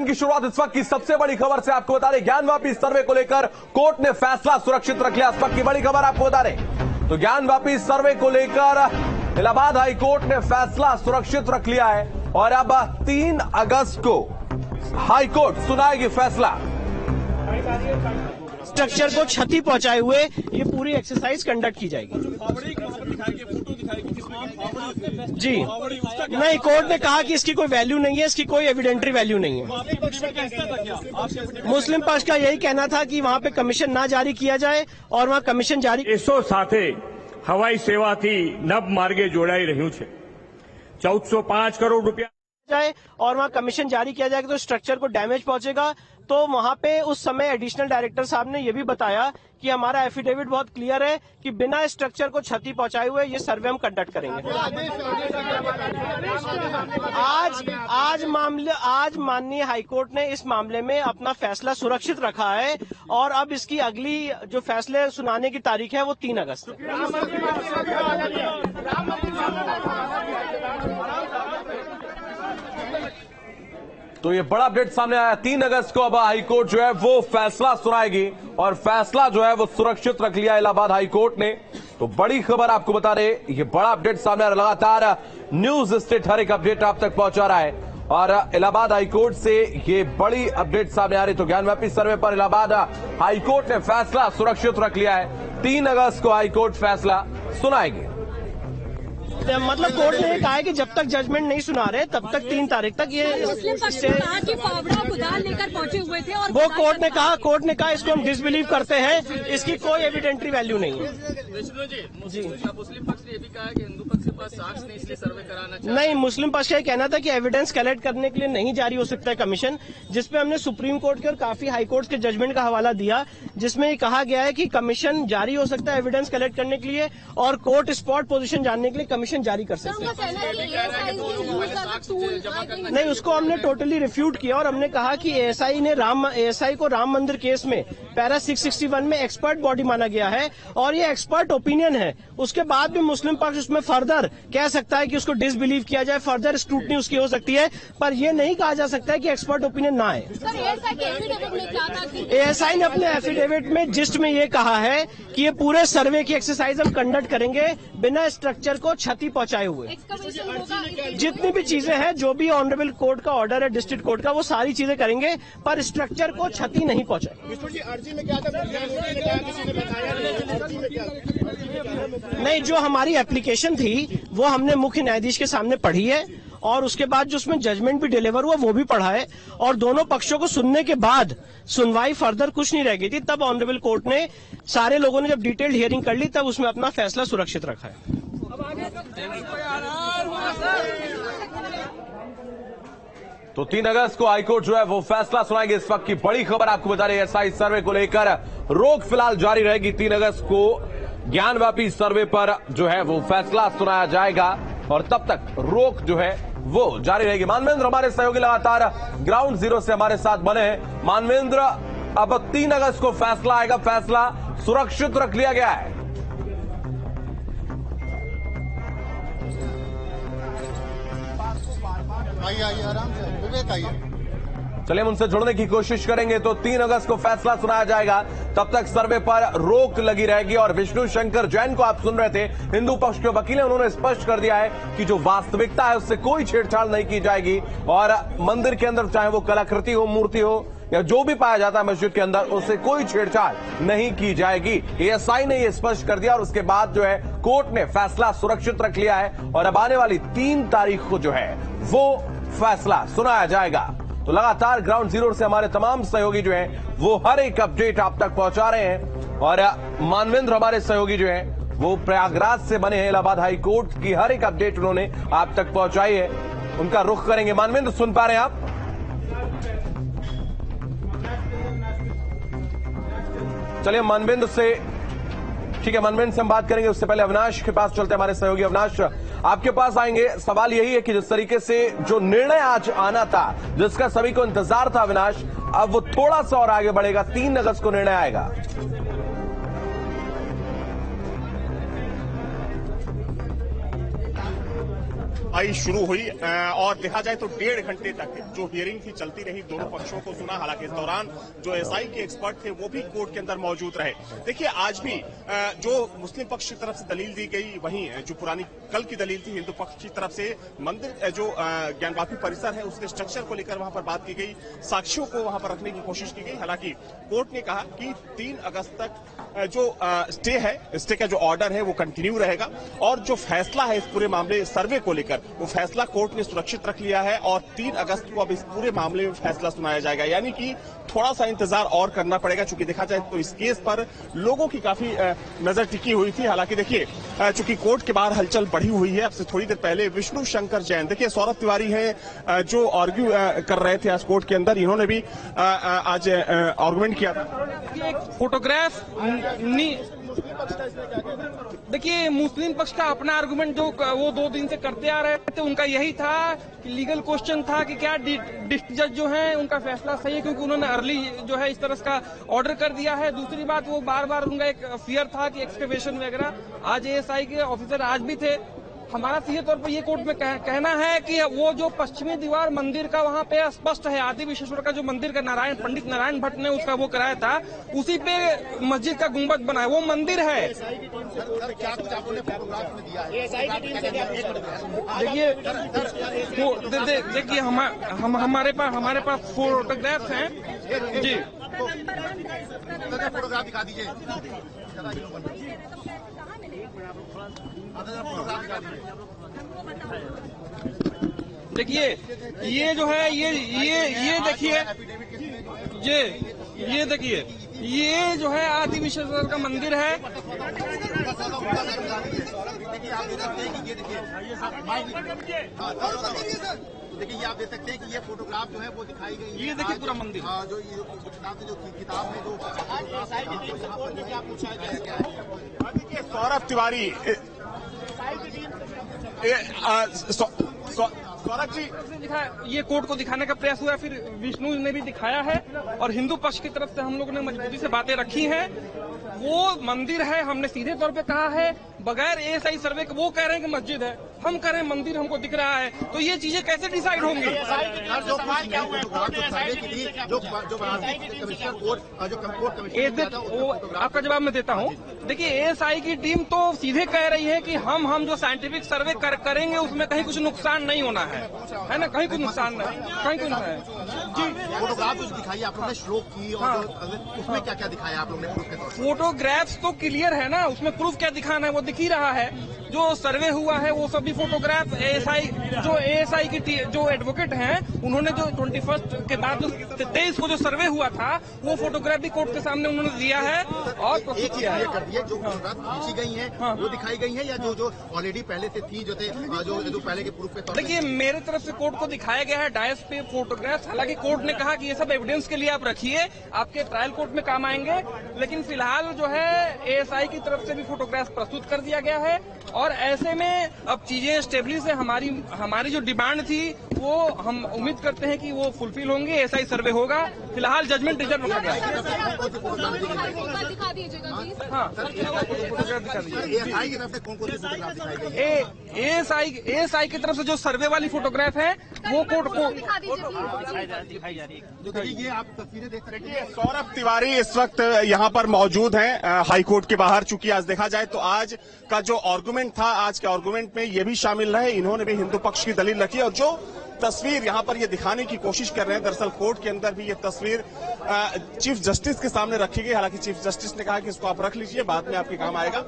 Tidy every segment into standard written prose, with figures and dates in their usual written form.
की शुरुआत इस वक्त की सबसे बड़ी खबर से आपको बता दें, ज्ञानवापी सर्वे को लेकर कोर्ट ने फैसला सुरक्षित रख लिया। इस वक्त की बड़ी खबर आपको बता दें तो ज्ञानवापी सर्वे को लेकर इलाहाबाद हाई कोर्ट ने फैसला सुरक्षित रख लिया है और अब 3 अगस्त को हाई कोर्ट सुनाएगी फैसला। स्ट्रक्चर को क्षति पहुंचाए हुए ये पूरी एक्सरसाइज कंडक्ट की जाएगी। जी नहीं, कोर्ट ने कहा कि इसकी कोई वैल्यू नहीं है, इसकी कोई एविडेंटरी वैल्यू नहीं है। मुस्लिम पक्ष का यही कहना था कि वहां पे कमीशन ना जारी किया जाए और वहां कमीशन जारी हवाई सेवा थी नव मार्गे जोड़ाई રહ્યું છે। 1405 करोड़ रुपया जाए और वहां कमीशन जारी किया जाएगा तो स्ट्रक्चर को डैमेज पहुंचेगा। तो वहां पे उस समय एडिशनल डायरेक्टर साहब ने यह भी बताया कि हमारा एफिडेविट बहुत क्लियर है कि बिना स्ट्रक्चर को क्षति पहुंचाए हुए ये सर्वे हम कंडक्ट करेंगे। आज माननीय हाईकोर्ट ने इस मामले में अपना फैसला सुरक्षित रखा है और अब इसकी अगली जो फैसले सुनाने की तारीख है वो 3 अगस्त है। तो ये बड़ा अपडेट सामने आया। 3 अगस्त को अब हाईकोर्ट जो है वो फैसला सुनाएगी और फैसला जो है वो सुरक्षित रख लिया इलाहाबाद हाईकोर्ट ने। तो बड़ी खबर आपको बता रहे, ये बड़ा अपडेट सामने आ रहा। लगातार न्यूज स्टेट हर एक अपडेट आप तक पहुंचा रहा है और इलाहाबाद हाईकोर्ट से ये बड़ी अपडेट सामने आ रही। तो ज्ञानवापी सर्वे पर इलाहाबाद हाईकोर्ट ने फैसला सुरक्षित रख लिया है। 3 अगस्त को हाईकोर्ट फैसला सुनाएगी। मतलब कोर्ट ने कहा है कि जब तक जजमेंट नहीं सुना रहे तब तक 3 तारीख तक ये लेकर पहुंचे हुए थे और वो कोर्ट ने कहा इसको हम डिसबिलीव करते हैं, इसकी कोई एविडेंटरी वैल्यू नहीं है। जी मुस्लिम पक्ष ने भी कहा कि हिंदू पक्ष के पास साक्ष्य नहीं, इसलिए सर्वे कराना चाहिए। नहीं, मुस्लिम पक्ष का कहना था कि एविडेंस कलेक्ट करने के लिए नहीं जारी हो सकता है कमीशन, जिसपे हमने सुप्रीम कोर्ट के और काफी हाई कोर्ट के जजमेंट का हवाला दिया, जिसमें कहा गया है कि कमीशन जारी हो सकता है एविडेंस कलेक्ट करने के लिए और कोर्ट स्पॉट पोजीशन जानने के लिए कमीशन जारी कर सकते हैं। नहीं, उसको हमने टोटली रिफ्यूट किया और हमने कहा कि एएसआई को राम मंदिर केस में पैरा 661 में एक्सपर्ट बॉडी माना गया है और ये एक्सपर्ट ओपिनियन है। उसके बाद भी मुस्लिम पक्ष उसमें फर्दर कह सकता है कि उसको डिसबिलीव किया जाए, फर्दर स्क्रूटनी उसकी हो सकती है, पर यह नहीं कहा जा सकता है कि एक्सपर्ट ओपिनियन ना आए। एएसआई ने अपने एफिडेविट में जिस्ट में ये कहा है कि ये पूरे सर्वे की एक्सरसाइज हम कंडक्ट करेंगे बिना स्ट्रक्चर को क्षति पहुंचाए हुए। जितनी भी चीजें हैं, जो भी ऑनरेबल कोर्ट का ऑर्डर है डिस्ट्रिक्ट कोर्ट का, वो सारी चीजें करेंगे पर स्ट्रक्चर को क्षति नहीं पहुंचाएंगे। नहीं, जो हमारी एप्लीकेशन थी वो हमने मुख्य न्यायाधीश के सामने पढ़ी है और उसके बाद जो उसमें जजमेंट भी डिलीवर हुआ वो भी पढ़ा है और दोनों पक्षों को सुनने के बाद सुनवाई फर्दर कुछ नहीं रह गई थी, तब ऑनरेबल कोर्ट ने सारे लोगों ने जब डिटेल्ड हियरिंग कर ली तब उसमें अपना फैसला सुरक्षित रखा है। तो 3 अगस्त को हाईकोर्ट जो है वो फैसला सुनाएगी। इस वक्त की बड़ी खबर आपको बता रही है, एएसआई सर्वे को लेकर रोक फिलहाल जारी रहेगी। 3 अगस्त को ज्ञानवापी सर्वे पर जो है वो फैसला सुनाया जाएगा और तब तक रोक जो है वो जारी रहेगी। मानवेंद्र हमारे सहयोगी लगातार ग्राउंड जीरो से हमारे साथ बने हैं। मानवेंद्र, अब 3 अगस्त को फैसला आएगा, फैसला सुरक्षित रख लिया गया है। आइए आराम से, विवेक आइए। चलिए हम उनसे जुड़ने की कोशिश करेंगे। तो 3 अगस्त को फैसला सुनाया जाएगा, तब तक सर्वे पर रोक लगी रहेगी। और विष्णु शंकर जैन को आप सुन रहे थे, हिंदू पक्ष के वकील हैं, उन्होंने स्पष्ट कर दिया है कि जो वास्तविकता है उससे कोई छेड़छाड़ नहीं की जाएगी और मंदिर के अंदर चाहे वो कलाकृति हो, मूर्ति हो या जो भी पाया जाता है मस्जिद के अंदर, उससे कोई छेड़छाड़ नहीं की जाएगी। एएसआई ने यह स्पष्ट कर दिया और उसके बाद जो है कोर्ट ने फैसला सुरक्षित रख लिया है और अब आने वाली 3 तारीख को जो है वो फैसला सुनाया जाएगा। तो लगातार ग्राउंड जीरो से हमारे तमाम सहयोगी जो हैं वो हर एक अपडेट आप तक पहुंचा रहे हैं और मानवेंद्र हमारे सहयोगी जो हैं वो प्रयागराज से बने हैं। इलाहाबाद हाई कोर्ट की हर एक अपडेट उन्होंने आप तक पहुंचाई है, उनका रुख करेंगे। मानवेंद्र, सुन पा रहे हैं आप? चलिए मानवेंद्र से, ठीक है, मानवेंद्र से हम बात करेंगे। उससे पहले अविनाश के पास चलते हैं। हमारे सहयोगी अविनाश आपके पास आएंगे। सवाल यही है कि जिस तरीके से जो निर्णय आज आना था, जिसका सभी को इंतजार था अविनाश, अब वो थोड़ा सा और आगे बढ़ेगा। 3 अगस्त को निर्णय आएगा। सुनवाई शुरू हुई और देखा जाए तो 1.5 घंटे तक जो हियरिंग थी चलती रही, दोनों पक्षों को सुना। हालांकि इस दौरान जो एएसआई के एक्सपर्ट थे वो भी कोर्ट के अंदर मौजूद रहे। देखिए, आज भी जो मुस्लिम पक्ष की तरफ से दलील दी गई, वहीं जो पुरानी कल की दलील थी हिंदू पक्ष की तरफ से, मंदिर जो ज्ञानवापी परिसर है उसके स्ट्रक्चर को लेकर वहां पर बात की गई, साक्ष्यों को वहां पर रखने की कोशिश की गई। हालांकि कोर्ट ने कहा कि 3 अगस्त तक जो स्टे का जो ऑर्डर है वो कंटिन्यू रहेगा और जो फैसला है इस पूरे मामले सर्वे को लेकर, वो फैसला कोर्ट ने सुरक्षित रख लिया है और 3 अगस्त को अब इस पूरे मामले में फैसला सुनाया जाएगा। यानी कि थोड़ा सा इंतजार और करना पड़ेगा, चूंकि देखा जाए तो इस केस पर लोगों की काफी नजर टिकी हुई थी। हालांकि देखिए, चूंकि कोर्ट के बाहर हलचल बढ़ी हुई है, अब से थोड़ी देर पहले विष्णु शंकर जैन, देखिए सौरभ तिवारी हैं जो आर्ग्यू कर रहे थे आज कोर्ट के अंदर, इन्होंने भी आज आर्गुमेंट किया था। फोटोग्राफ देखिए, मुस्लिम पक्ष का अपना आर्गुमेंट जो वो 2 दिन से करते आ रहे थे, उनका यही था कि लीगल क्वेश्चन था कि क्या डिस्ट्रिक्ट जज जो है उनका फैसला सही है, क्योंकि उन्होंने अर्ली जो है इस तरह का ऑर्डर कर दिया है। दूसरी बात, वो बार बार उनका एक फियर था कि एक्सकवेशन वगैरह, आज एएसआई के ऑफिसर आज भी थे। हमारा सीधे तौर पर ये कोर्ट में कहना है कि वो जो पश्चिमी दीवार मंदिर का वहाँ पे स्पष्ट है, आदि विश्वेश्वर का जो मंदिर का पंडित नारायण भट्ट ने उसका वो कराया था, उसी पे मस्जिद का गुंबद बना है, वो मंदिर है। देखिए हमारे पास फोटोग्राफ्स हैं जी। फोटोग्राफ दिखा दीजिए। देखिए, ये जो है ये देखिए, ये देखिए, ये जो है आदि विश्वेश्वर का मंदिर है। देखिए, ये आप देख सकते हैं कि ये फोटोग्राफ जो है वो दिखाई गई है। ये देखिए पूरा मंदिर, जो किताब में जो क्या पूछा गया है। सौरभ तिवारी, सौरभ जी, ये कोर्ट को दिखाने का प्रयास हुआ, फिर विष्णु ने भी दिखाया है और हिंदू पक्ष की तरफ से हम लोगों ने मजबूती से बातें रखी हैं। वो मंदिर है, हमने सीधे तौर पे कहा है, बगैर एएसआई सर्वे के। वो कह रहे हैं कि मस्जिद है, हम कह रहे हैं मंदिर हमको दिख रहा है, तो ये चीजें कैसे डिसाइड होंगी? आपका जवाब मैं देता हूँ। देखिए, एएसआई की टीम तो सीधे कह रही है कि हम जो साइंटिफिक सर्वे करेंगे उसमें कहीं कुछ नुकसान नहीं होना है ना, कहीं कुछ नुकसान नहीं, कहीं कुछ नहीं। फोटोग्राफ जो दिखाई आप लोगों ने श्लोक की और उसमें क्या क्या दिखाया आप लोगों ने प्रूफ के तौर पर? फोटोग्राफ्स तो क्लियर है ना, उसमें प्रूफ क्या दिखाना है, वो दिख ही रहा है। जो सर्वे हुआ है वो सभी फोटोग्राफ एएसआई की जो एडवोकेट हैं, उन्होंने जो 21 के बाद 23 को जो सर्वे हुआ था वो फोटोग्राफ भी कोर्ट के सामने उन्होंने दिया है और प्रस्तुत किया है। जो फोटोग्राफ खींची गई है वो दिखाई गई है या जो ऑलरेडी पहले से थी, जो पहले के प्रूफ के तौर पर? देखिए, मेरे तरफ से कोर्ट को दिखाया गया है डायस पे फोटोग्राफ। हालांकि कोर्ट ने कहा कि ये सब एविडेंस के लिए आप रखिए, आपके ट्रायल कोर्ट में काम आएंगे, लेकिन फिलहाल जो है एएसआई की तरफ से भी फोटोग्राफ प्रस्तुत कर दिया गया है। और ऐसे में अब चीजें स्टेब्लिश है। हमारी जो डिमांड थी वो हम उम्मीद करते हैं कि वो फुलफिल होंगे, एएसआई सर्वे होगा। फिलहाल जजमेंट रिजर्व रखा गया है। दिखा दीजिएगा प्लीज। हाँ, फोटोग्राफ दिखा दीजिए। एएसआई की तरफ से कौन-कौन सी फोटोग्राफ दिखाई गई है? एएसआई की तरफ से जो सर्वे वाली फोटोग्राफ है वो कोर्ट को दिखाई जा रही जो ये आप तस्वीरें देख सकते हैं। सौरभ तिवारी इस वक्त यहाँ पर मौजूद हैं हाई कोर्ट के बाहर। चूंकि आज देखा जाए तो आज का जो आर्गुमेंट था, आज के आर्गुमेंट में ये भी शामिल रहे, इन्होंने भी हिंदू पक्ष की दलील रखी और जो तस्वीर यहाँ पर ये दिखाने की कोशिश कर रहे हैं, दरअसल कोर्ट के अंदर भी ये तस्वीर चीफ जस्टिस के सामने रखी गई। हालांकि चीफ जस्टिस ने कहा कि इसको आप रख लीजिए, बाद में आपके काम आएगा।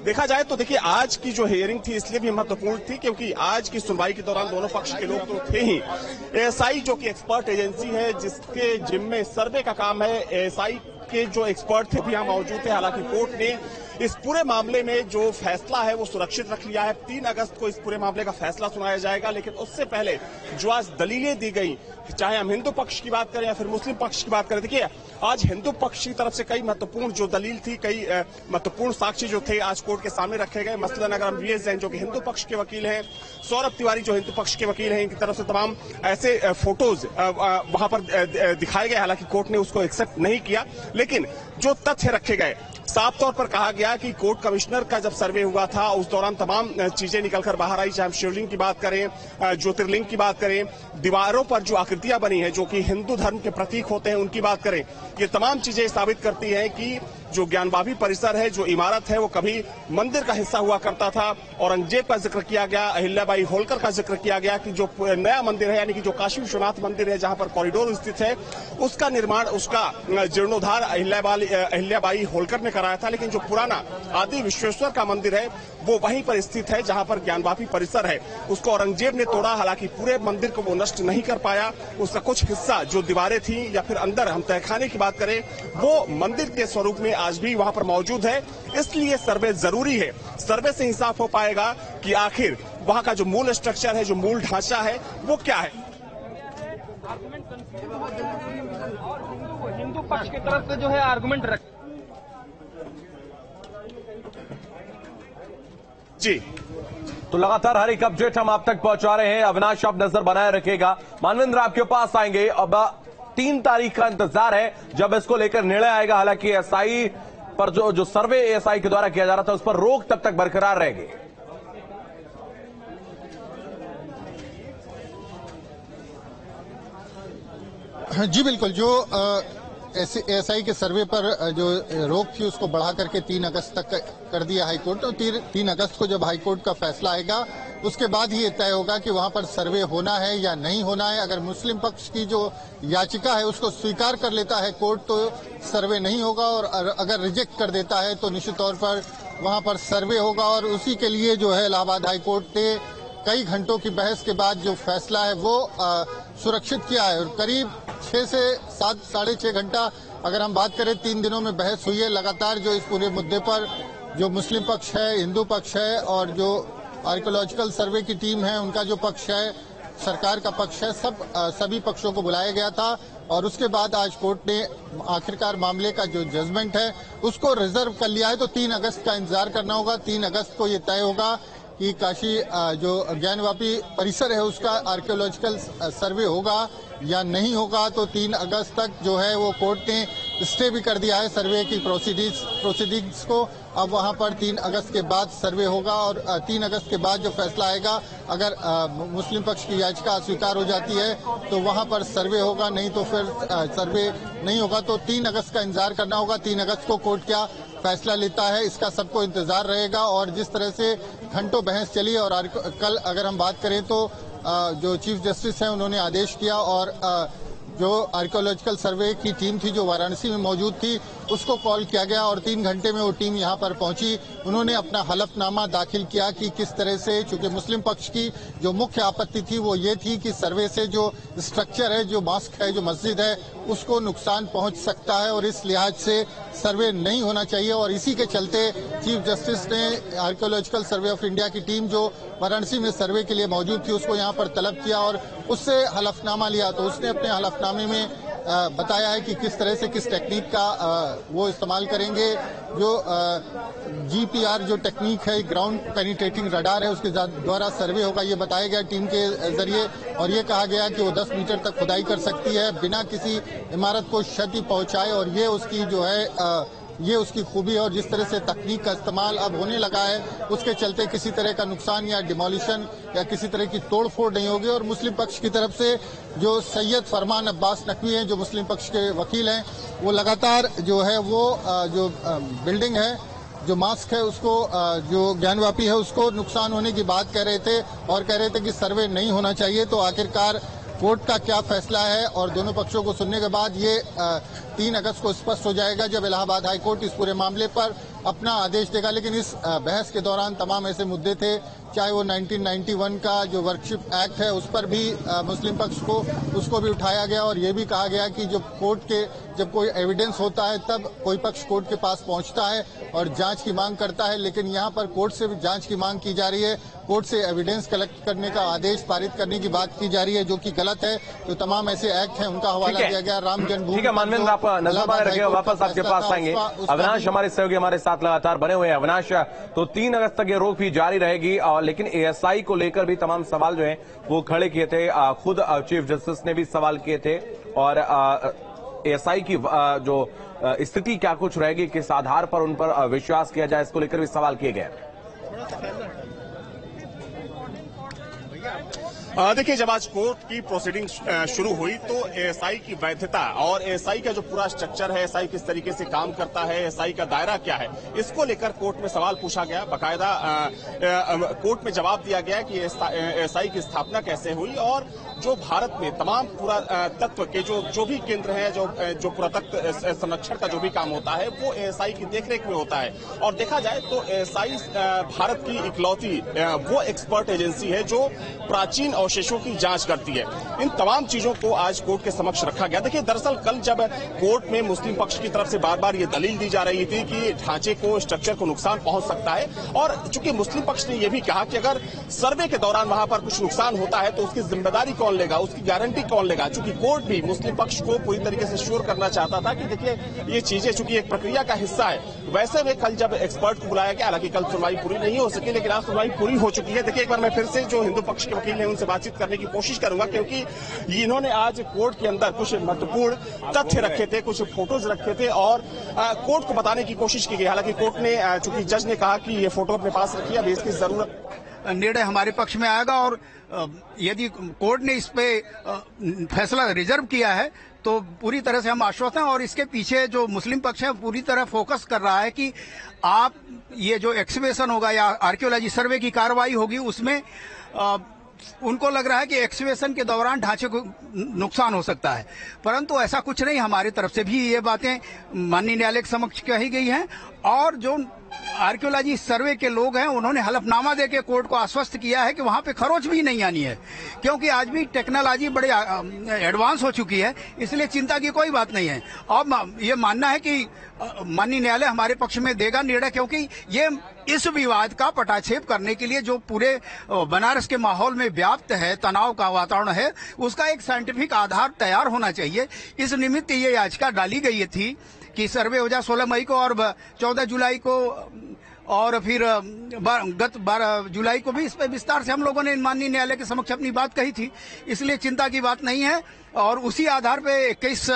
देखा जाए तो देखिए, आज की जो हियरिंग थी इसलिए भी महत्वपूर्ण थी क्योंकि आज की सुनवाई के दौरान दोनों पक्ष के लोग तो थे ही। एएसआई जो कि एक्सपर्ट एजेंसी है जिसके जिम्मे सर्वे का काम है, एएसआई के जो एक्सपर्ट थे भी यहाँ मौजूद थे। हालांकि कोर्ट ने इस पूरे मामले में जो फैसला है वो सुरक्षित रख लिया है। 3 अगस्त को इस पूरे मामले का फैसला सुनाया जाएगा, लेकिन उससे पहले जो आज दलीलें दी गई, चाहे हम हिंदू पक्ष की बात करें या फिर मुस्लिम पक्ष की बात करें, देखिए आज हिंदू पक्ष की तरफ से कई महत्वपूर्ण जो दलील थी, कई महत्वपूर्ण साक्ष्य जो थे आज कोर्ट के सामने रखे गए। मसलन अगर हम वीएस जैन जो कि हिंदू पक्ष के वकील हैं, सौरभ तिवारी जो हिंदू पक्ष के वकील हैं, इनकी तरफ से तमाम ऐसे फोटोज वहां पर दिखाए गए। हालांकि कोर्ट ने उसको एक्सेप्ट नहीं किया, लेकिन जो तथ्य रखे गए, साफ तौर पर कहा गया कि कोर्ट कमिश्नर का जब सर्वे हुआ था उस दौरान तमाम चीजें निकलकर बाहर आई, चाहे हम शिवलिंग की बात करें, ज्योतिर्लिंग की बात करें, दीवारों पर जो आकृतियां बनी है जो कि हिंदू धर्म के प्रतीक होते हैं उनकी बात करें, ये तमाम चीजें साबित करती हैं कि जो ज्ञानवापी परिसर है, जो इमारत है, वो कभी मंदिर का हिस्सा हुआ करता था। औरंगजेब का जिक्र किया गया, अहिल्याबाई होलकर का जिक्र किया गया कि जो नया मंदिर है यानी कि जो काशी विश्वनाथ मंदिर है जहां पर कॉरिडोर स्थित है, उसका निर्माण, उसका जीर्णोद्धार अहिल्याबाई होलकर ने कराया था। लेकिन जो पुराना आदि विश्वेश्वर का मंदिर है वो वहीं पर स्थित है जहां पर ज्ञानवापी परिसर है, उसको औरंगजेब ने तोड़ा। हालांकि पूरे मंदिर को वो नष्ट नहीं कर पाया, उसका कुछ हिस्सा जो दीवारें थी या फिर अंदर हम तहखाने की बात करें वो मंदिर के स्वरूप में आज भी वहां पर मौजूद है। इसलिए सर्वे जरूरी है, सर्वे से ही साफ हो पाएगा कि आखिर वहां का जो मूल स्ट्रक्चर है, जो मूल ढांचा है वो क्या है। हिंदू पक्ष की तरफ से जो है आर्गुमेंट रख जी तो लगातार हर एक अपडेट हम आप तक पहुंचा रहे हैं। अविनाश आप नजर बनाए रखिएगा, मानवेंद्र आपके पास आएंगे। अब 3 तारीख का इंतजार है जब इसको लेकर निर्णय आएगा। हालांकि एसआई पर जो सर्वे एसआई के द्वारा किया जा रहा था उस पर रोक तब तक बरकरार रहेगी। जी बिल्कुल, जो एसआई के सर्वे पर जो रोक थी उसको बढ़ा करके 3 अगस्त तक कर दिया हाईकोर्ट। और 3 अगस्त को जब हाईकोर्ट का फैसला आएगा उसके बाद ही तय होगा कि वहां पर सर्वे होना है या नहीं होना है। अगर मुस्लिम पक्ष की जो याचिका है उसको स्वीकार कर लेता है कोर्ट तो सर्वे नहीं होगा, और अगर रिजेक्ट कर देता है तो निश्चित तौर पर वहां पर सर्वे होगा। और उसी के लिए जो है इलाहाबाद हाईकोर्ट ने कई घंटों की बहस के बाद जो फैसला है वो सुरक्षित किया है। और करीब 6 से 7 साढ़े 6 घंटा अगर हम बात करें 3 दिनों में बहस हुई है लगातार। जो इस पूरे मुद्दे पर जो मुस्लिम पक्ष है, हिंदू पक्ष है और जो आर्कियोलॉजिकल सर्वे की टीम है उनका जो पक्ष है, सरकार का पक्ष है, सभी पक्षों को बुलाया गया था। और उसके बाद आज कोर्ट ने आखिरकार मामले का जो जजमेंट है उसको रिजर्व कर लिया है। तो 3 अगस्त का इंतजार करना होगा। 3 अगस्त को ये तय होगा कि काशी जो ज्ञानवापी परिसर है उसका आर्कियोलॉजिकल सर्वे होगा या नहीं होगा। तो 3 अगस्त तक जो है वो कोर्ट ने स्टे भी कर दिया है सर्वे की प्रोसीडिंग्स को। अब वहां पर 3 अगस्त के बाद सर्वे होगा और 3 अगस्त के बाद जो फैसला आएगा, अगर मुस्लिम पक्ष की याचिका अस्वीकार हो जाती है तो वहां पर सर्वे होगा, नहीं तो फिर सर्वे नहीं होगा। तो 3 अगस्त का इंतजार करना होगा। 3 अगस्त को कोर्ट क्या फैसला लेता है इसका सबको इंतजार रहेगा। और जिस तरह से घंटों बहस चली और कल अगर हम बात करें तो जो चीफ जस्टिस हैं उन्होंने आदेश किया और जो आर्कियोलॉजिकल सर्वे की टीम थी जो वाराणसी में मौजूद थी उसको कॉल किया गया और 3 घंटे में वो टीम यहां पर पहुंची। उन्होंने अपना हलफनामा दाखिल किया कि किस तरह से, चूंकि मुस्लिम पक्ष की जो मुख्य आपत्ति थी वो ये थी कि सर्वे से जो स्ट्रक्चर है, जो मॉस्क है, जो मस्जिद है, उसको नुकसान पहुंच सकता है और इस लिहाज से सर्वे नहीं होना चाहिए। और इसी के चलते चीफ जस्टिस ने आर्कियोलॉजिकल सर्वे ऑफ इंडिया की टीम जो वाराणसी में सर्वे के लिए मौजूद थी उसको यहाँ पर तलब किया और उससे हलफनामा लिया। तो उसने अपने हलफनामे में बताया है कि किस तरह से, किस टेक्निक का वो इस्तेमाल करेंगे। जो GPR जो टेक्निक है, ग्राउंड पेनिट्रेटिंग रडार है, उसके द्वारा सर्वे होगा, ये बताया गया टीम के जरिए। और ये कहा गया कि वो 10 मीटर तक खुदाई कर सकती है बिना किसी इमारत को क्षति पहुंचाए। और ये उसकी जो है ये उसकी खूबी है। और जिस तरह से तकनीक का इस्तेमाल अब होने लगा है उसके चलते किसी तरह का नुकसान या डिमोलिशन या किसी तरह की तोड़फोड़ नहीं होगी। और मुस्लिम पक्ष की तरफ से जो सैयद फरमान अब्बास नकवी हैं, जो मुस्लिम पक्ष के वकील हैं, वो लगातार जो है वो जो बिल्डिंग है, जो मास्क है, उसको जो ज्ञानवापी है उसको नुकसान होने की बात कह रहे थे और कह रहे थे कि सर्वे नहीं होना चाहिए। तो आखिरकार कोर्ट का क्या फैसला है और दोनों पक्षों को सुनने के बाद ये 3 अगस्त को स्पष्ट हो जाएगा जब इलाहाबाद हाईकोर्ट इस पूरे मामले पर अपना आदेश देगा। लेकिन इस बहस के दौरान तमाम ऐसे मुद्दे थे, चाहे वो 1991 का जो वर्कशिप एक्ट है उस पर भी मुस्लिम पक्ष को उसको भी उठाया गया और ये भी कहा गया कि जब कोई एविडेंस होता है तब कोई पक्ष कोर्ट के पास पहुंचता है और जांच की मांग करता है। लेकिन यहाँ पर कोर्ट से भी जांच की मांग की जा रही है, कोर्ट से एविडेंस कलेक्ट करने का आदेश पारित करने की बात की जा रही है, जो कि गलत है। तो तमाम ऐसे एक्ट हैं उनका हवाला दिया गया। राम जन्मभूमि, ठीक है मानवेंद्र, आप नजर बनाए रखिएगा, वापस आपके पास आएंगे। अविनाश हमारे सहयोगी हमारे साथ लगातार बने हुए हैं। अविनाश, तो 3 अगस्त तक ये रोक भी जारी रहेगी और लेकिन ASI को लेकर भी तमाम सवाल जो है वो खड़े किए थे, खुद चीफ जस्टिस ने भी सवाल किए थे और एएसआई की जो स्थिति क्या कुछ रहेगी, किस आधार पर उन पर विश्वास किया जाए, इसको लेकर भी सवाल किए गए। देखिए, जब आज कोर्ट की प्रोसीडिंग शुरू हुई तो एएसआई की वैधता और एएसआई का जो पूरा स्ट्रक्चर है, एएसआई किस तरीके से काम करता है, एएसआई का दायरा क्या है, इसको लेकर कोर्ट में सवाल पूछा गया। बाकायदा कोर्ट में जवाब दिया गया कि एएसआई की स्थापना कैसे हुई और जो भारत में तमाम पुरातत्व के जो भी केंद्र हैं, जो पुरातत्व संरक्षण का जो भी काम होता है वो एएसआई की देखरेख में होता है। और देखा जाए तो एएसआई भारत की इकलौती वो एक्सपर्ट एजेंसी है जो प्राचीन अवशेषों की जांच करती है। इन तमाम चीजों को आज कोर्ट के समक्ष रखा गया। देखिए, दरअसल कल जब कोर्ट में मुस्लिम पक्ष की तरफ से बार बार ये दलील दी जा रही थी कि ढांचे को, स्ट्रक्चर को नुकसान पहुंच सकता है, और चूंकि मुस्लिम पक्ष ने यह भी कहा कि अगर सर्वे के दौरान वहां पर कुछ नुकसान होता है तो उसकी जिम्मेदारी कौन लेगा, उसकी गारंटी कौन लेगा। चूंकि कोर्ट भी मुस्लिम पक्ष को पूरी तरीके से श्योर करना चाहता था कि देखिए ये चीजें चूंकि एक प्रक्रिया का हिस्सा है। वैसे में कल जब एक्सपर्ट को बुलाया गया, हालांकि कल सुनवाई पूरी नहीं हो सकी, लेकिन आज सुनवाई पूरी हो चुकी है। देखिए, एक बार मैं फिर से जो हिंदू पक्ष के वकील हैं उनसे बातचीत करने की कोशिश करूंगा, क्योंकि इन्होंने आज कोर्ट के अंदर कुछ महत्वपूर्ण तथ्य रखे थे, कुछ फोटोज रखे थे और कोर्ट को बताने की कोशिश की गई। हालांकि कोर्ट ने, चूंकि जज ने कहा कि ये फोटो अपने पास रखिए, अभी इसकी जरूरत, निर्णय हमारे पक्ष में आएगा और यदि कोर्ट ने इस पे फैसला रिजर्व किया है तो पूरी तरह से हम आश्वस्त हैं। और इसके पीछे जो मुस्लिम पक्ष है पूरी तरह फोकस कर रहा है कि आप ये जो एक्सकवेशन होगा या आर्कियोलॉजी सर्वे की कार्रवाई होगी उसमें उनको लग रहा है कि एक्सकवेशन के दौरान ढांचे को नुकसान हो सकता है, परंतु ऐसा कुछ नहीं। हमारी तरफ से भी ये बातें माननीय न्यायालय के समक्ष कही गई हैं और जो आर्कियोलॉजी सर्वे के लोग हैं उन्होंने हलफनामा देकर कोर्ट को आश्वस्त किया है कि वहां पे खरोच भी नहीं आनी है, क्योंकि आज भी टेक्नोलॉजी बड़े एडवांस हो चुकी है, इसलिए चिंता की कोई बात नहीं है। और ये मानना है कि माननीय न्यायालय हमारे पक्ष में देगा निर्णय, क्योंकि ये इस विवाद का पटाक्षेप करने के लिए जो पूरे बनारस के माहौल में व्याप्त है, तनाव का वातावरण है, उसका एक साइंटिफिक आधार तैयार होना चाहिए। इस निमित्त ये याचिका डाली गई थी कि सर्वे हो जाए 16 मई को और 14 जुलाई को और फिर गत 12 जुलाई को भी इस पर विस्तार से हम लोगों ने माननीय न्यायालय के समक्ष अपनी बात कही थी, इसलिए चिंता की बात नहीं है। और उसी आधार पे 21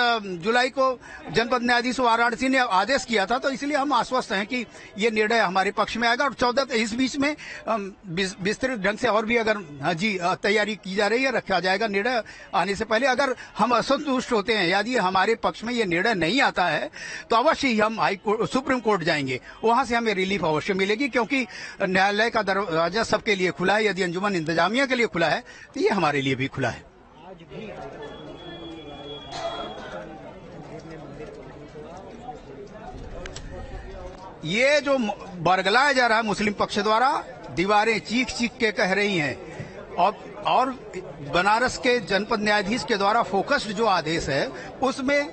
जुलाई को जनपद न्यायाधीश वाराणसी ने आदेश किया था, तो इसलिए हम आश्वस्त हैं कि ये निर्णय हमारे पक्ष में आएगा। और 14 इस बीच में विस्तृत ढंग से और भी अगर तैयारी की जा रही है, रखा जाएगा निर्णय आने से पहले। अगर हम असंतुष्ट होते हैं, यदि हमारे पक्ष में ये निर्णय नहीं आता है तो अवश्य ही हम सुप्रीम कोर्ट जाएंगे, वहां से हमें रिलीफ अवश्य मिलेगी, क्योंकि न्यायालय का दरवाजा सबके लिए खुला है। यदि अंजुमन इंतजामिया के लिए खुला है तो ये हमारे लिए भी खुला है। ये जो बरगलाया जा रहा है मुस्लिम पक्ष द्वारा, दीवारें चीख चीख के कह रही हैं और बनारस के जनपद न्यायाधीश के द्वारा फोकस्ड जो आदेश है उसमें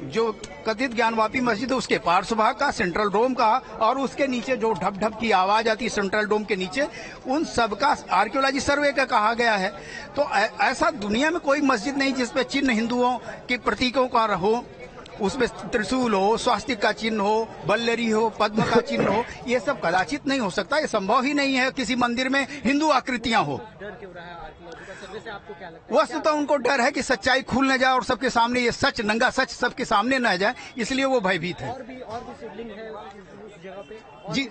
जो कथित ज्ञानवापी मस्जिद है उसके पार्श्व भाग का, सेंट्रल डोम का और उसके नीचे जो ढप ढप की आवाज आती है सेंट्रल डोम के नीचे, उन सब का आर्कियोलॉजी सर्वे का कहा गया है। तो ऐसा दुनिया में कोई मस्जिद नहीं जिसपे चिन्ह हिंदुओं के प्रतीकों का हो, उसमें त्रिशूल हो, स्वास्तिक का चिन्ह हो, बल्लरी हो, पद्म का चिन्ह हो, ये सब कदाचित नहीं हो सकता। ये संभव ही नहीं है किसी मंदिर में हिंदू आकृतियां हो। वस्तुतः उनको डर है कि सच्चाई खुल न जाए और सबके सामने ये सच, नंगा सच सबके सामने न जाए, इसलिए वो भयभीत है। जी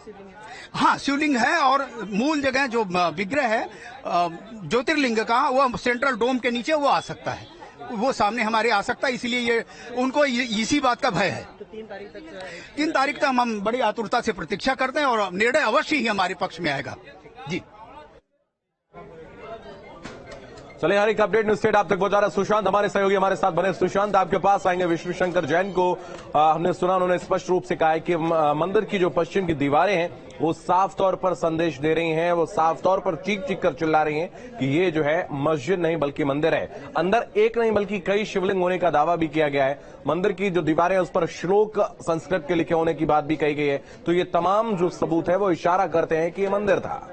हाँ, शिवलिंग है और मूल जगह जो विग्रह है ज्योतिर्लिंग का, वो सेंट्रल डोम के नीचे वो आ सकता है, वो सामने हमारे आ सकता है, इसलिए ये उनको इसी बात का भय है। तो 3 तारीख तक हम बड़ी आतुरता से प्रतीक्षा करते हैं और निर्णय अवश्य ही हमारे पक्ष में आएगा। जी चलिए, हर एक अपडेट न्यूज स्टेट आप तक पहुंचा रहा सुशांत, हमारे सहयोगी हमारे साथ बने। सुशांत, आपके पास आएंगे विष्णु शंकर जैन को। हमने सुना उन्होंने स्पष्ट रूप से कहा है कि मंदिर की जो पश्चिम की दीवारें हैं वो साफ तौर पर संदेश दे रही हैं, वो साफ तौर पर चीख चीख कर चिल्ला रही हैं कि ये जो है मस्जिद नहीं बल्कि मंदिर है। अंदर एक नहीं बल्कि कई शिवलिंग होने का दावा भी किया गया है। मंदिर की जो दीवारें हैं उस पर श्लोक संस्कृत के लिखे होने की बात भी कही गई है। तो ये तमाम जो सबूत है वो इशारा करते हैं कि ये मंदिर था।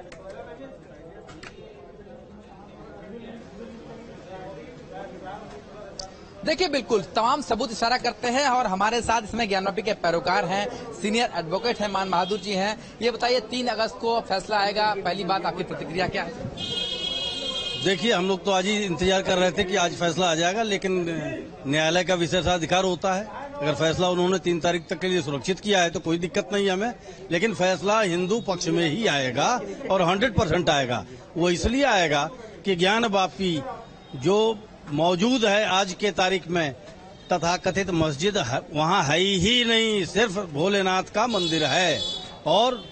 देखिए, बिल्कुल तमाम सबूत इशारा करते हैं और हमारे साथ इसमें ज्ञानवापी के पैरोकार हैं, सीनियर एडवोकेट हैं मान बहादुर जी हैं। ये बताइए 3 अगस्त को फैसला आएगा, पहली बात आपकी प्रतिक्रिया क्या है? देखिए, हम लोग तो आज ही इंतजार कर रहे थे कि आज फैसला आ जाएगा, लेकिन न्यायालय का विशेषाधिकार होता है। अगर फैसला उन्होंने 3 तारीख तक के लिए सुरक्षित किया है तो कोई दिक्कत नहीं है हमें, लेकिन फैसला हिंदू पक्ष में ही आएगा और 100% आएगा। वो इसलिए आएगा कि ज्ञानवापी जो मौजूद है आज के तारीख में, तथाकथित मस्जिद वहाँ है ही नहीं, सिर्फ भोलेनाथ का मंदिर है। और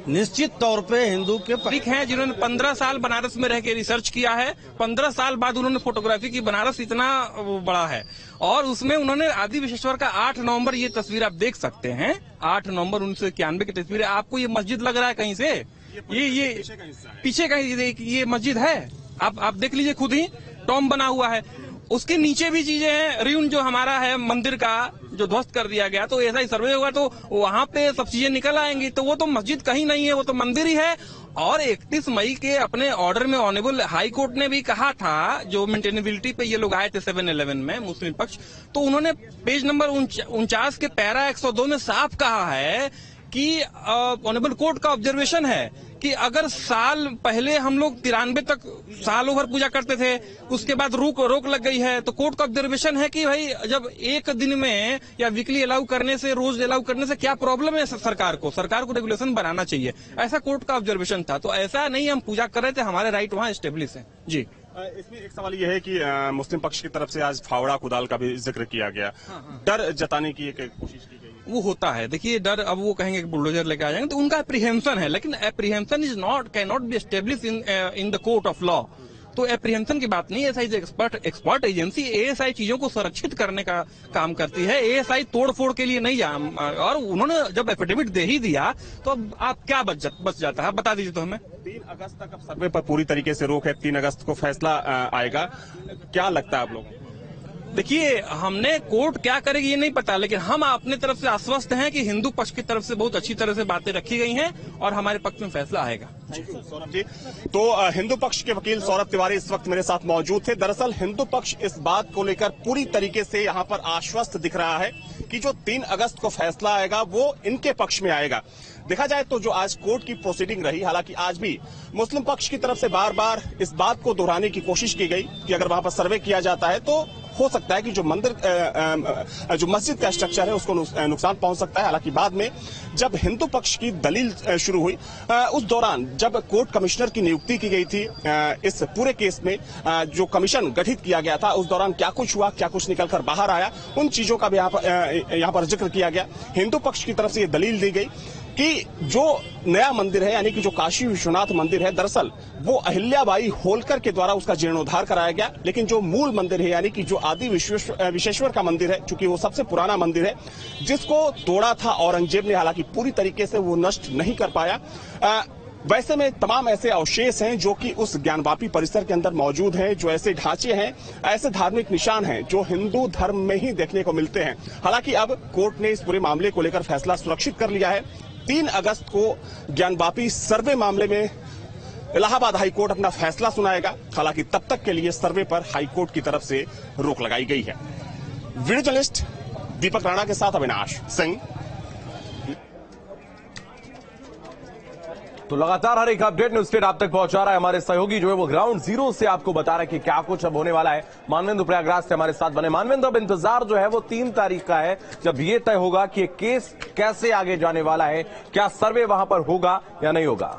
निश्चित तौर पे हिंदू के परीख हैं जिन्होंने 15 साल बनारस में रह के रिसर्च किया है। 15 साल बाद उन्होंने फोटोग्राफी की। बनारस इतना बड़ा है और उसमें उन्होंने आदि विश्वेश्वर का 8 नवंबर ये तस्वीर आप देख सकते हैं। 8 नवंबर 1991 की तस्वीर है। आपको ये मस्जिद लग रहा है कहीं से? ये पीछे का ये मस्जिद है। आप देख लीजिए खुद ही, टॉम बना हुआ है। उसके नीचे भी चीजें हैं। र्यून जो हमारा है मंदिर का, जो ध्वस्त कर दिया गया, तो ऐसा ही सर्वे होगा तो वहां पे सब चीजें निकल आएंगी। तो वो तो मस्जिद कहीं नहीं है, वो तो मंदिर ही है। और 31 मई के अपने ऑर्डर में ऑनरेबल हाई कोर्ट ने भी कहा था, जो मेंटेनेबिलिटी पे ये लोग आए थे 7-11 में मुस्लिम पक्ष, तो उन्होंने पेज नंबर 49 के पैरा 102 में साफ कहा है कि ऑनरेबल कोर्ट का ऑब्जर्वेशन है कि अगर साल पहले हम लोग 93 तक सालों भर पूजा करते थे, उसके बाद रोक लग गई है, तो कोर्ट का ऑब्जर्वेशन है कि भाई जब एक दिन में या वीकली अलाउ करने से, रोज अलाउ करने से क्या प्रॉब्लम है सरकार को रेगुलेशन बनाना चाहिए। ऐसा कोर्ट का ऑब्जर्वेशन था। तो ऐसा नहीं हम पूजा कर रहे थे, हमारे राइट वहाँ एस्टेब्लिश है। जी, इसमें एक सवाल यह है कि मुस्लिम पक्ष की तरफ से आज फावड़ा कुदाल का भी जिक्र किया गया। डर जताने की एक कोशिश की गई। वो होता है, देखिए डर, अब वो कहेंगे कि बुलडोजर लेके आ जाएंगे, तो उनका एप्रीहेंशन है, लेकिन apprehension can not be establish in the court of law. तो एप्रीहेंशन की बात नहीं है। एएसआई एक्सपर्ट एजेंसी, एएसआई चीजों को सुरक्षित करने का काम करती है। एएसआई तोड़फोड़ के लिए नहीं और उन्होंने जब एफिडेविट दे ही दिया तो अब आप क्या बच जाता है, बता दीजिए तो हमें। 3 अगस्त तक अब सर्वे पर पूरी तरीके से रोक है। 3 अगस्त को फैसला आएगा। क्या लगता है आप लोगों को? देखिए, हमने कोर्ट क्या करेगी ये नहीं पता, लेकिन हम अपने तरफ से आश्वस्त हैं कि हिंदू पक्ष की तरफ से बहुत अच्छी तरह से बातें रखी गई हैं और हमारे पक्ष में फैसला आएगा। सौरभ जी, तो हिंदू पक्ष के वकील सौरभ तिवारी इस वक्त मेरे साथ मौजूद थे। दरअसल हिंदू पक्ष इस बात को लेकर पूरी तरीके से यहाँ पर आश्वस्त दिख रहा है कि जो 3 अगस्त को फैसला आएगा वो इनके पक्ष में आएगा। देखा जाए तो जो आज कोर्ट की प्रोसीडिंग रही, हालांकि आज भी मुस्लिम पक्ष की तरफ से बार बार इस बात को दोहराने की कोशिश की गई कि अगर वहां पर सर्वे किया जाता है तो हो सकता है कि जो जो मस्जिद का स्ट्रक्चर है उसको नुकसान पहुंच सकता है। हालांकि बाद में जब हिंदू पक्ष की दलील शुरू हुई, उस दौरान जब कोर्ट कमिश्नर की नियुक्ति की गई थी इस पूरे केस में, जो कमीशन गठित किया गया था, उस दौरान क्या कुछ हुआ, क्या कुछ निकलकर बाहर आया, उन चीजों का भी यहाँ पर जिक्र किया गया। हिंदू पक्ष की तरफ से ये दलील दी गई कि जो नया मंदिर है, यानी कि जो काशी विश्वनाथ मंदिर है, दरअसल वो अहिल्याबाई होलकर के द्वारा उसका जीर्णोद्धार कराया गया। लेकिन जो मूल मंदिर है, यानी कि जो आदि विश्वेश्वर का मंदिर है, चूंकि वो सबसे पुराना मंदिर है, जिसको तोड़ा था औरंगजेब ने, हालांकि पूरी तरीके से वो नष्ट नहीं कर पाया। वैसे में तमाम ऐसे अवशेष हैं जो कि उस ज्ञानवापी परिसर के अंदर मौजूद हैं, जो ऐसे ढांचे हैं, ऐसे धार्मिक निशान हैं जो हिंदू धर्म में ही देखने को मिलते हैं। हालांकि अब कोर्ट ने इस पूरे मामले को लेकर फैसला सुरक्षित कर लिया है। 3 अगस्त को ज्ञानवापी सर्वे मामले में इलाहाबाद हाईकोर्ट अपना फैसला सुनाएगा। हालांकि तब तक के लिए सर्वे पर हाईकोर्ट की तरफ से रोक लगाई गई है। वीडियो जर्नलिस्ट दीपक राणा के साथ अविनाश सिंह। तो लगातार हर एक अपडेट न्यूज स्टेट आप तक पहुंचा रहा है हमारे सहयोगी जो है वो ग्राउंड जीरो से आपको बता रहा है कि क्या कुछ अब होने वाला है। मानवेंद्र प्रयागराज से हमारे साथ बने। मानवेंद्र, अब इंतजार जो है वो 3 तारीख का है, जब ये तय होगा कि ये केस कैसे आगे जाने वाला है, क्या सर्वे वहां पर होगा या नहीं होगा।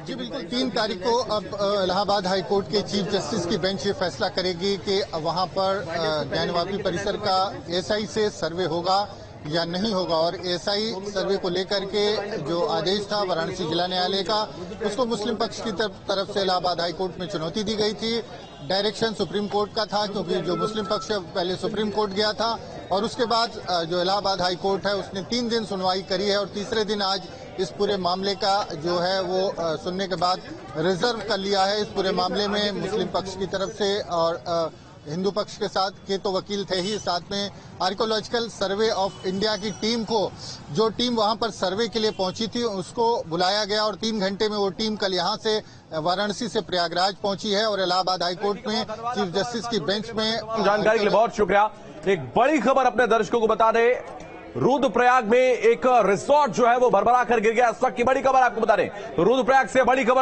जी बिल्कुल, 3 तारीख को अब इलाहाबाद हाई कोर्ट के चीफ जस्टिस की बेंच ये फैसला करेगी कि वहां पर ज्ञानवापी परिसर का एएसआई से सर्वे होगा या नहीं होगा। और एएसआई सर्वे को लेकर के जो आदेश था वाराणसी जिला न्यायालय का, उसको मुस्लिम पक्ष की तरफ से इलाहाबाद हाई कोर्ट में चुनौती दी गई थी। डायरेक्शन सुप्रीम कोर्ट का था, क्योंकि जो मुस्लिम पक्ष पहले सुप्रीम कोर्ट गया था और उसके बाद जो इलाहाबाद हाई कोर्ट है उसने 3 दिन सुनवाई करी है और तीसरे दिन आज इस पूरे मामले का जो है वो सुनने के बाद रिजर्व कर लिया है। इस पूरे मामले में मुस्लिम पक्ष की तरफ से और हिंदू पक्ष के साथ के तो वकील थे ही, साथ में आर्कियोलॉजिकल सर्वे ऑफ इंडिया की टीम को, जो टीम वहां पर सर्वे के लिए पहुंची थी, उसको बुलाया गया और 3 घंटे में वो टीम कल यहां से वाराणसी से प्रयागराज पहुंची है और इलाहाबाद हाईकोर्ट में चीफ जस्टिस की बेंच में। जानकारी के लिए बहुत शुक्रिया। एक बड़ी खबर अपने दर्शकों को बता दें, रुद्रप्रयाग में एक रिसोर्ट जो है वो भरभरा कर गिर गया। इस वक्त की बड़ी खबर आपको बता दें, रुद्रप्रयाग से बड़ी खबर